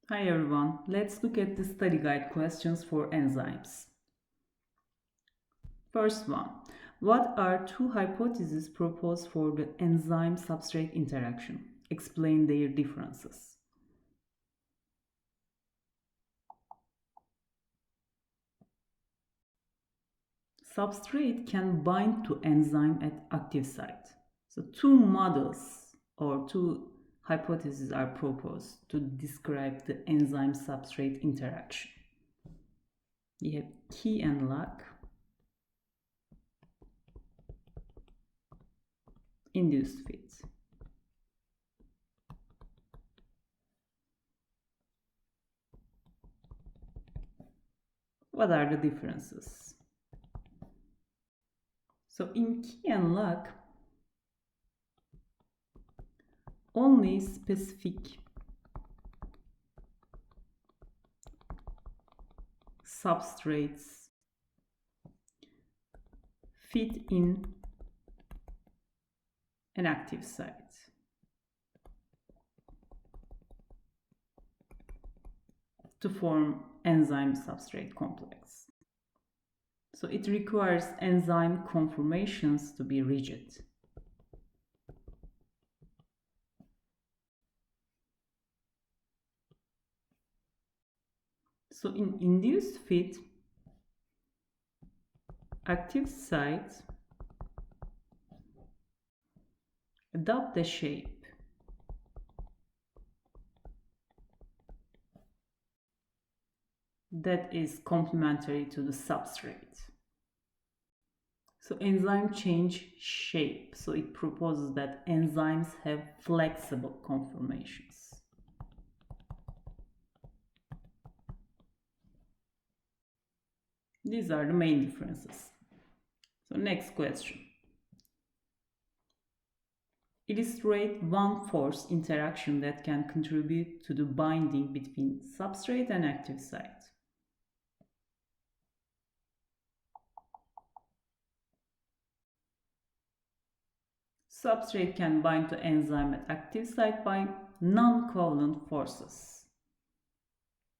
Hi everyone, let's look at the study guide questions for enzymes. First one, what are two hypotheses proposed for the enzyme-substrate interaction? Explain their differences. Substrate can bind to enzyme at active site. So two models or two hypotheses are proposed to describe the enzyme-substrate interaction. We have key and lock, induced fit. What are the differences? So in key and lock, only specific substrates fit in an active site. To form enzyme substrate complex. So it requires enzyme conformations to be rigid. So in induced fit, active site adopt a shape that is complementary to the substrate. So enzyme change shape. So it proposes that enzymes have flexible conformations. These are the main differences. So next question. Illustrate one force interaction that can contribute to the binding between substrate and active site. Substrate can bind to enzyme at active site by non-covalent forces.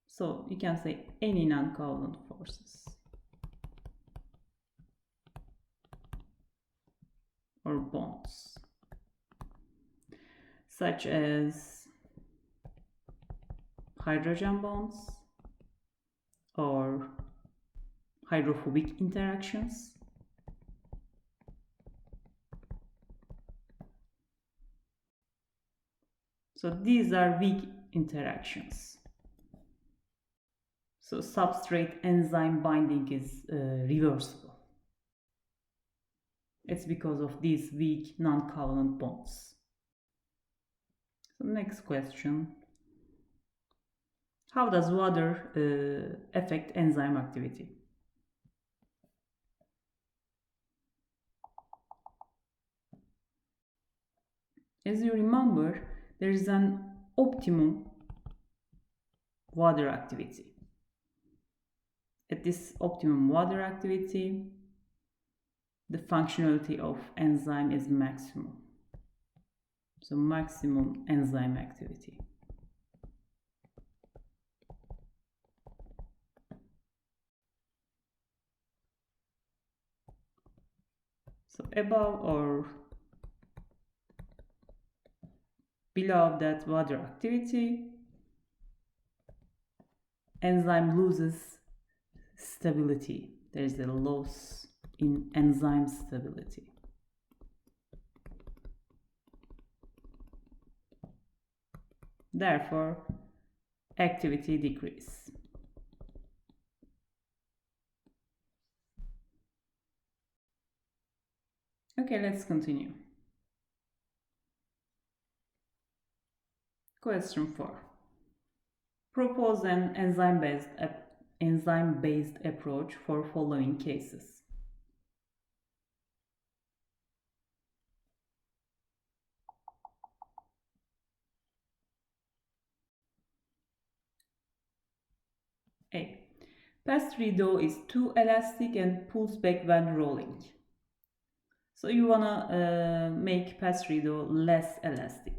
So you can say any non-covalent forces or bonds, such as hydrogen bonds or hydrophobic interactions. So these are weak interactions. So substrate enzyme binding is reversible. It's because of these weak non-covalent bonds. So next question. How does water affect enzyme activity? As you remember, there is an optimum water activity. At this optimum water activity, the functionality of enzyme is maximum. So maximum enzyme activity. So above or below that water activity, enzyme loses stability. There is a loss in enzyme stability. Therefore, activity decrease. Okay, let's continue. Question 4. Propose an enzyme-based approach for following cases. A. Pastry dough is too elastic and pulls back when rolling. So you wanna make pastry dough less elastic.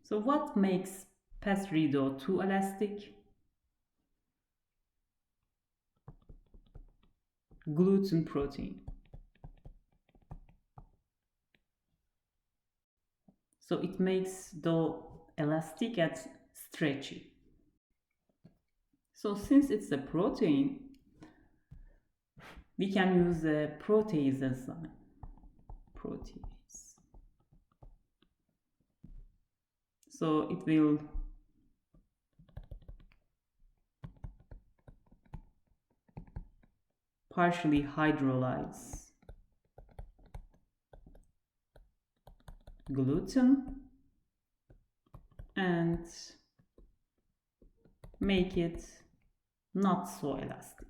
So what makes pastry dough too elastic? Gluten protein. So it makes dough elastic and stretchy. So since it's a protein, we can use a protease enzyme. Protease. So it will partially hydrolyze gluten and make it not so elastic,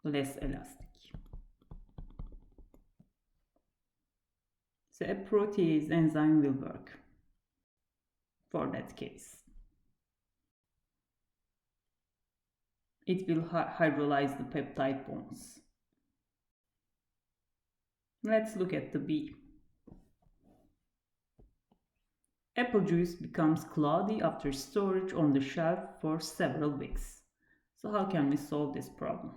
less elastic. So a protease enzyme will work for that case. It will hydrolyze the peptide bonds. Let's look at the B. Apple juice becomes cloudy after storage on the shelf for several weeks. So how can we solve this problem?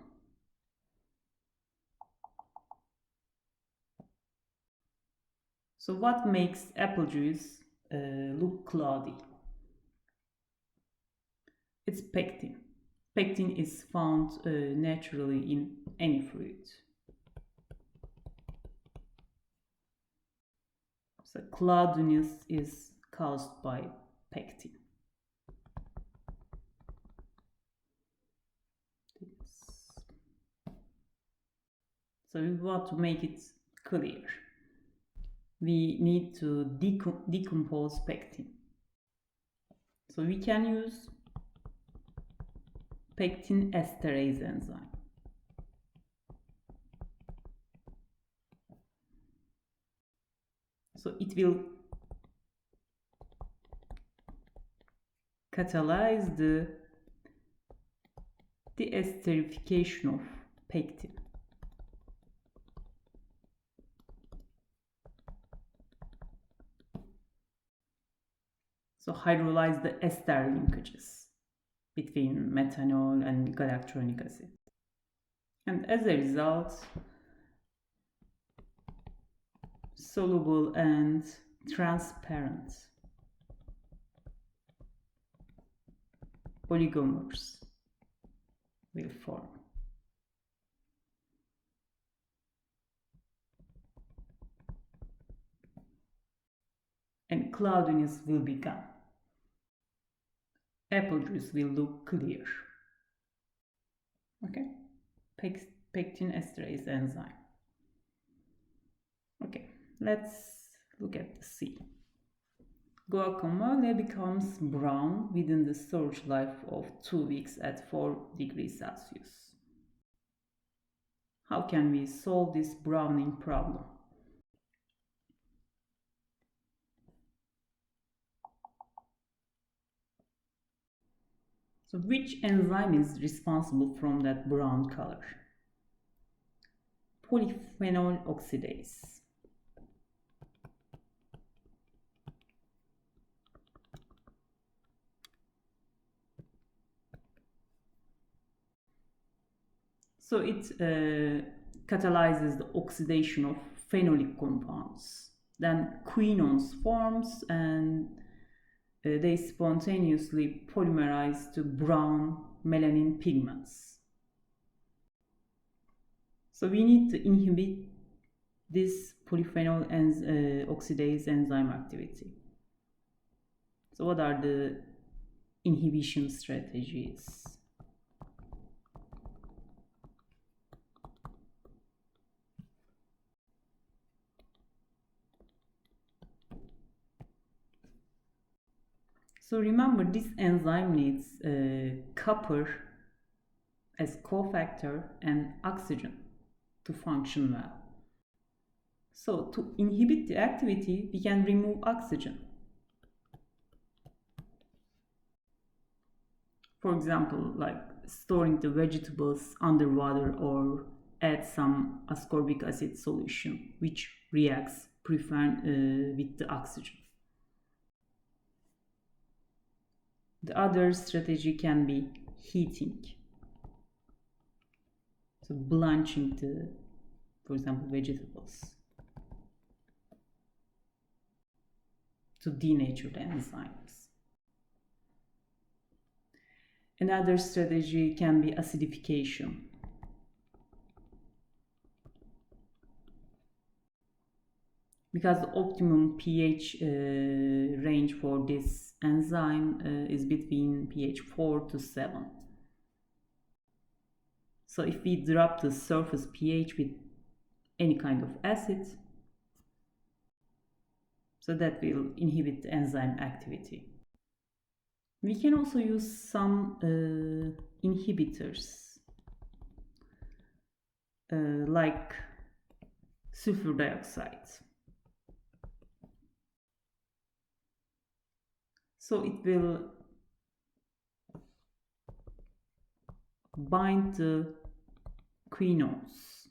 So what makes apple juice look cloudy? It's pectin. Pectin is found naturally in any fruit. So cloudiness is caused by pectin. So we want to make it clear. We need to decompose pectin. So we can use pectin esterase enzyme. So it will catalyze the deesterification of pectin. So hydrolyze the ester linkages between methanol and galactonic acid. And as a result, soluble and transparent oligomers will form. And cloudiness will be gone. Apple juice will look clear. Okay, pectin esterase enzyme. Okay, let's look at the C. Guacamole becomes brown within the storage life of 2 weeks at 4 degrees Celsius. How can we solve this browning problem? So which enzyme is responsible from that brown color? Polyphenol oxidase. So it catalyzes the oxidation of phenolic compounds. Then quinones forms and they spontaneously polymerize to brown melanin pigments. So we need to inhibit this polyphenol oxidase enzyme activity. So what are the inhibition strategies? So remember, this enzyme needs copper as cofactor and oxygen to function well. So to inhibit the activity, we can remove oxygen. For example, like storing the vegetables underwater or add some ascorbic acid solution, which reacts with the oxygen. The other strategy can be heating. So blanching the, for example, vegetables to denature the enzymes. Another strategy can be acidification. Because the optimum pH range for this enzyme is between pH 4 to 7. So if we drop the surface pH with any kind of acid, so that will inhibit the enzyme activity. We can also use some inhibitors like sulfur dioxide. So it will bind the quinones.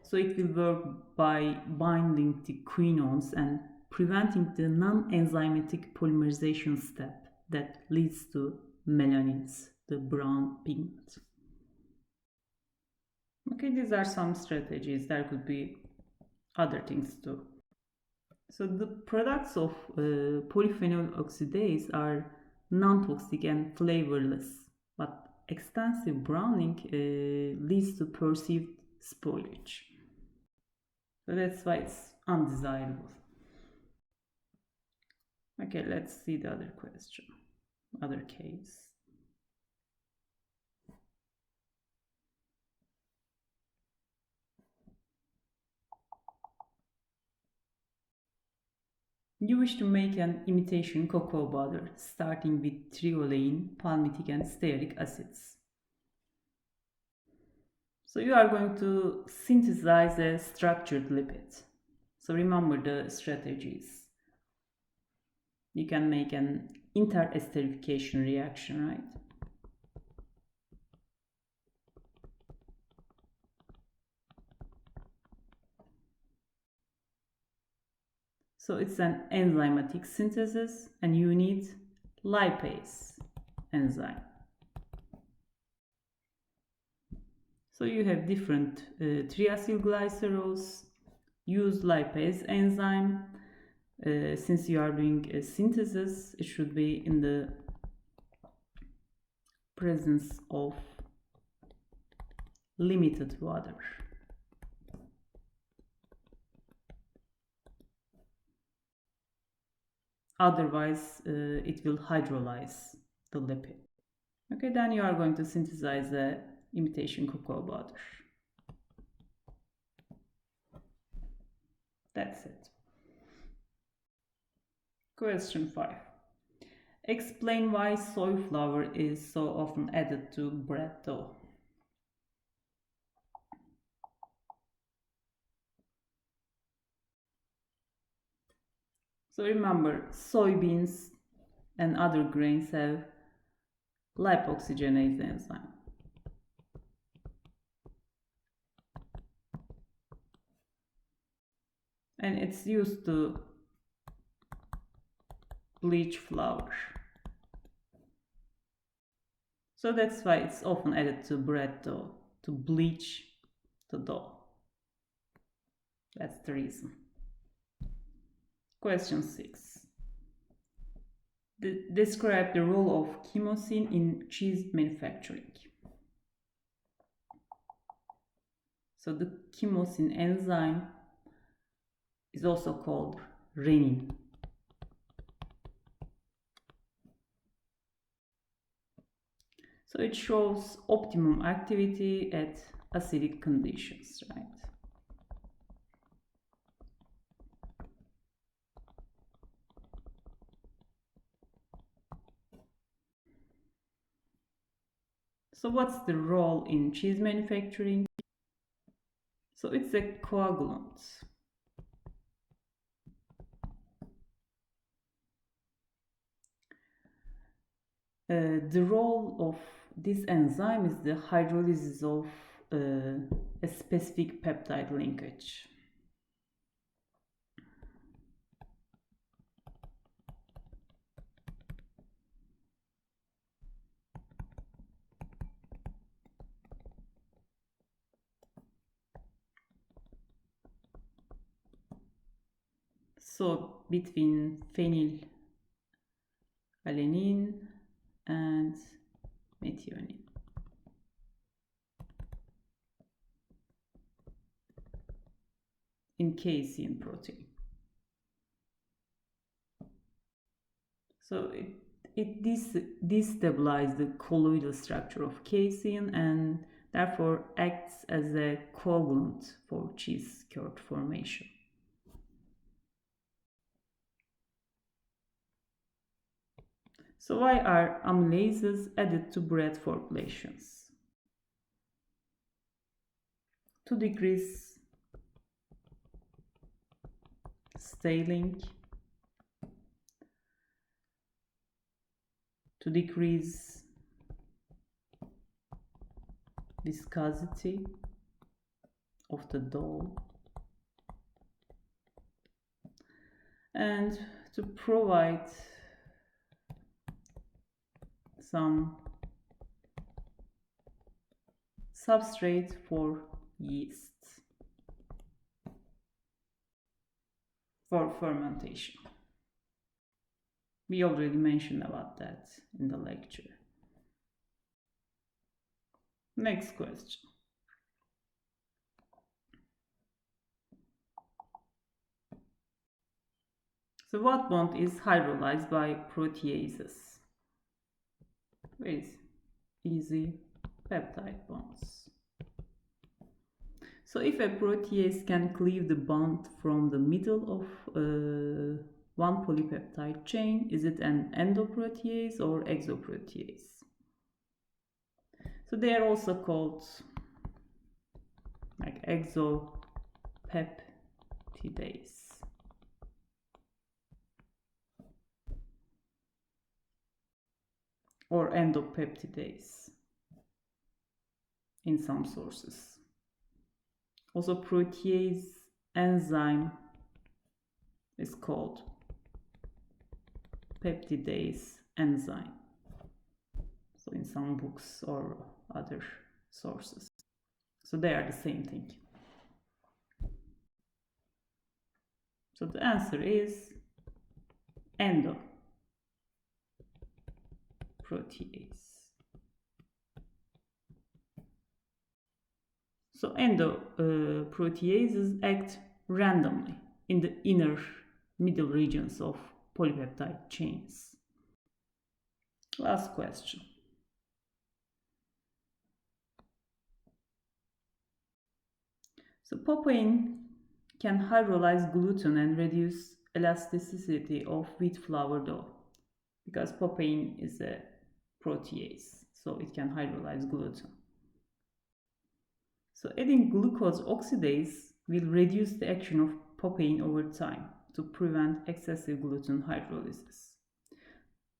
So it will work by binding the quinones and preventing the non-enzymatic polymerization step that leads to melanins, the brown pigment. Okay, these are some strategies. There could be other things too. So the products of polyphenol oxidase are non-toxic and flavorless, but extensive browning leads to perceived spoilage. So that's why it's undesirable. Okay, let's see the other question, other case. You wish to make an imitation cocoa butter, starting with triolein, palmitic and stearic acids. So you are going to synthesize a structured lipid. So remember the strategies. You can make an interesterification reaction, right? So it's an enzymatic synthesis and you need lipase enzyme. So you have different triacylglycerols. Use lipase enzyme. Since you are doing a synthesis, it should be in the presence of limited water. Otherwise, it will hydrolyze the lipid. Okay, then you are going to synthesize the imitation cocoa butter. That's it. Question 5. Explain why soy flour is so often added to bread dough. So remember, soybeans and other grains have lipoxygenase enzyme. And it's used to bleach flour. So that's why it's often added to bread dough, to bleach the dough. That's the reason. Question 6. Describe the role of chymosin in cheese manufacturing. So the chymosin enzyme is also called renin. So it shows optimum activity at acidic conditions, right? So what's the role in cheese manufacturing? So it's a coagulant. The role of this enzyme is the hydrolysis of a specific peptide linkage. So between phenylalanine and methionine. In casein protein. So it destabilizes the colloidal structure of casein and therefore acts as a coagulant for cheese curd formation. So why are amylases added to bread formulations? To decrease staling, to decrease viscosity of the dough, and to provide some substrate for yeast for fermentation. We already mentioned about that in the lecture. Next question. So what bond is hydrolyzed by proteases? Very easy, peptide bonds. So if a protease can cleave the bond from the middle of one polypeptide chain, is it an endoprotease or exoprotease? So they are also called like exopeptidase or endopeptidase in some sources. Also protease enzyme is called peptidase enzyme. So in some books or other sources. So they are the same thing. So the answer is endoprotease. So endoproteases act randomly in the inner middle regions of polypeptide chains. Last question. So papain can hydrolyze gluten and reduce elasticity of wheat flour dough because papain is a protease, so it can hydrolyze gluten. So adding glucose oxidase will reduce the action of papain over time to prevent excessive gluten hydrolysis.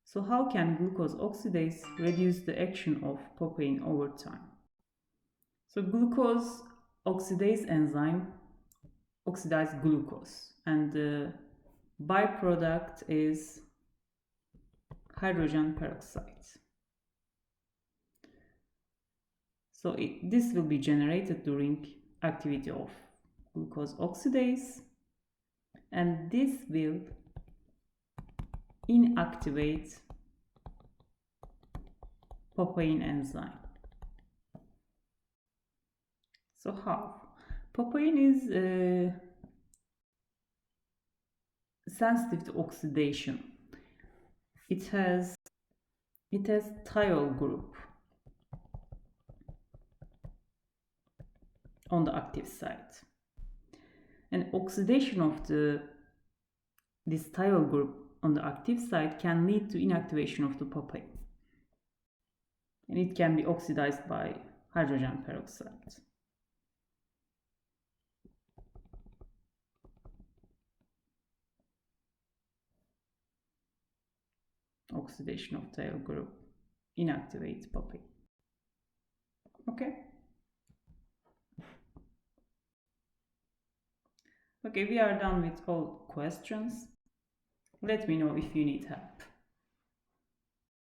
So how can glucose oxidase reduce the action of papain over time? So glucose oxidase enzyme oxidize glucose and the byproduct is hydrogen peroxide. So this will be generated during activity of glucose oxidase and this will inactivate papain enzyme. So how? Papain is sensitive to oxidation. It has thiol group on the active site, and oxidation of this thiol group on the active site can lead to inactivation of the papain, and it can be oxidized by hydrogen peroxide. Oxidation of thiol group inactivates papain. Okay. Okay, we are done with all questions. Let me know if you need help.